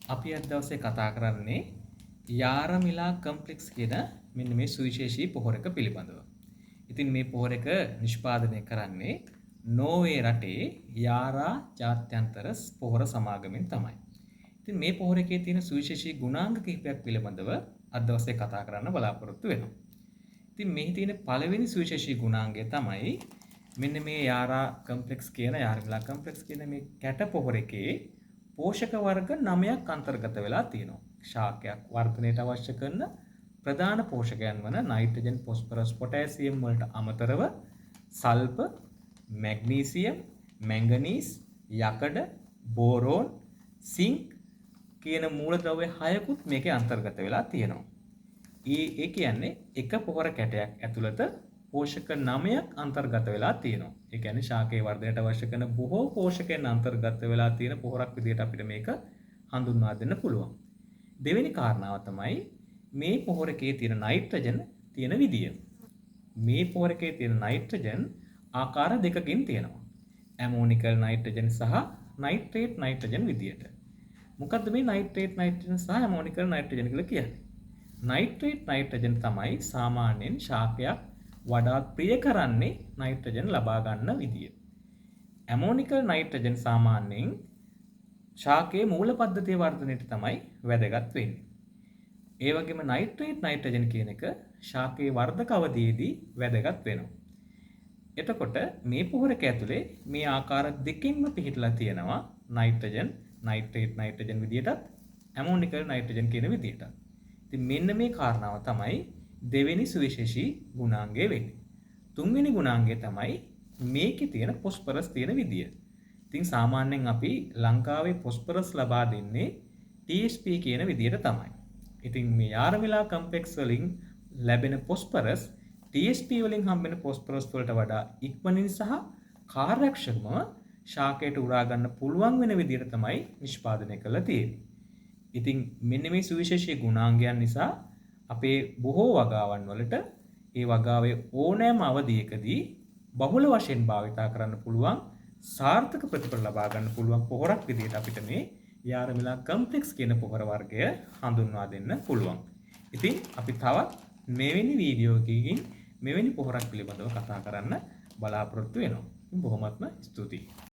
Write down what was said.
අපි අද දවසේ කතා කරන්නේ යාරමිලා කම්ප්ලෙක්ස් කියන මෙන්න මේ සුවිශේෂී පොහොරක පිළිබඳව. ඉතින් මේ පොහොරක නිෂ්පාදනය කරන්නේ නෝර්වේ රටේ යාරා ජාත්‍යන්තර පොහොර සමාගමෙන් තමයි. ඉතින් මේ පොහොරකේ තියෙන සුවිශේෂී ගුණාංග කිහිපයක් පිළිබඳව අද දවසේ කතා කරන්න බලාපොරොත්තු වෙනවා. ඉතින් මෙහි තියෙන පළවෙනි සුවිශේෂී ගුණාංගය තමයි මෙන්න මේ යාරා කම්ප්ලෙක්ස් කියන යාරමිලා කම්ප්ලෙක්ස් කියන මේ කැට පොහොරකේ පෝෂක වර්ග 9ක් අන්තර්ගත වෙලා තියෙනවා. ශාකයක් වර්ධනයට අවශ්‍ය කරන ප්‍රධාන පෝෂකයන් වන නයිට්‍රජන්, ෆොස්ෆරස්, පොටෑසියම් වලට අමතරව සල්ප, මැග්නීසියම්, මැංගනීස්, යකඩ, බෝරෝන්, සිංක් කියන මූලද්‍රව්‍ය 6කුත් මේකේ අන්තර්ගත වෙලා තියෙනවා. ඒ කියන්නේ එක පොහොර කැටයක් ඇතුළත පෝෂක 9ක් අන්තර්ගත වෙලා තියෙනවා. ඒ කියන්නේ ශාකයේ වර්ධනයට අවශ්‍ය කරන බොහෝ පෝෂකයන් අන්තර්ගත වෙලා තියෙන පොහොරක් විදිහට අපිට මේක හඳුන්වා දෙන්න පුළුවන්. දෙවෙනි කාරණාව තමයි මේ පොහොරකේ තියෙන නයිට්‍රජන් තියෙන විදිය. මේ පොහොරකේ තියෙන නයිට්‍රජන් ආකාර දෙකකින් තියෙනවා. ඇමෝනිකල් නයිට්‍රජන් සහ නයිට්‍රේට් නයිට්‍රජන් විදියට. මොකද්ද මේ නයිට්‍රේට් නයිට්‍රජන් සහ ඇමෝනිකල් නයිට්‍රජන් කියලා කියන්නේ? නයිට්‍රේට් නයිට්‍රජන් තමයි සාමාන්‍යයෙන් ශාකයක් වඩාත් ප්‍රිය කරන්නේ නයිට්‍රජන් ලබා ගන්න විදිය. ඇමෝනිකල් නයිට්‍රජන් සාමාන්‍යයෙන් ශාකයේ මූල පද්ධතිය වර්ධනයට තමයි වැදගත් වෙන්නේ. ඒ වගේම නයිට්‍රේට් නයිට්‍රජන් කියන එක ශාකයේ වර්ධක අවධියේදී වැදගත් වෙනවා. එතකොට මේ පොහොරක ඇතුලේ මේ ආකාර දෙකකින්ම පිහිටලා තියෙනවා නයිට්‍රජන්, නයිට්‍රේට් නයිට්‍රජන් විදියටත්, ඇමෝනිකල් නයිට්‍රජන් කියන විදියටත්. ඉතින් මෙන්න මේ කාරණාව තමයි දෙවෙනි සුවිශේෂී ගුණාංගය වෙන්නේ. තුන්වෙනි ගුණාංගය තමයි මේකේ තියෙන ෆොස්ෆරස් තියෙන විදිය. ඉතින් සාමාන්‍යයෙන් අපි ලංකාවේ ෆොස්ෆරස් ලබා දෙන්නේ TSP කියන විදියට තමයි. ඉතින් මේ යාරමිලා කම්ප්ලෙක්ස් වලින් ලැබෙන ෆොස්ෆරස් TSP වලින් හම්බෙන ෆොස්ෆරස් වලට වඩා ඉක්මනින් සහ කාර්යක්ෂමව ශාකයට උරා ගන්න පුළුවන් වෙන විදියට තමයි නිෂ්පාදනය කරලා තියෙන්නේ. ඉතින් මෙන්න මේ සුවිශේෂී ගුණාංගයන් නිසා අපේ බොහෝ වගාවන් වලට ඒ වගාවේ ඕනෑම අවධියකදී බහුල වශයෙන් භාවිතා කරන්න පුළුවන් සාර්ථක ප්‍රතිඵල ලබා ගන්න පුළුවන් පොහොරක් විදිහට අපිට මේ යාරමිලා කම්ප්ලෙක්ස් කියන පොහොර වර්ගය හඳුන්වා දෙන්න පුළුවන්. ඉතින් අපි තවත් මෙවැනි වීඩියෝ එකකින් මෙවැනි පොහොරක් පිළිබඳව කතා කරන්න බලාපොරොත්තු වෙනවා. බොහොමත්ම ස්තුතියි.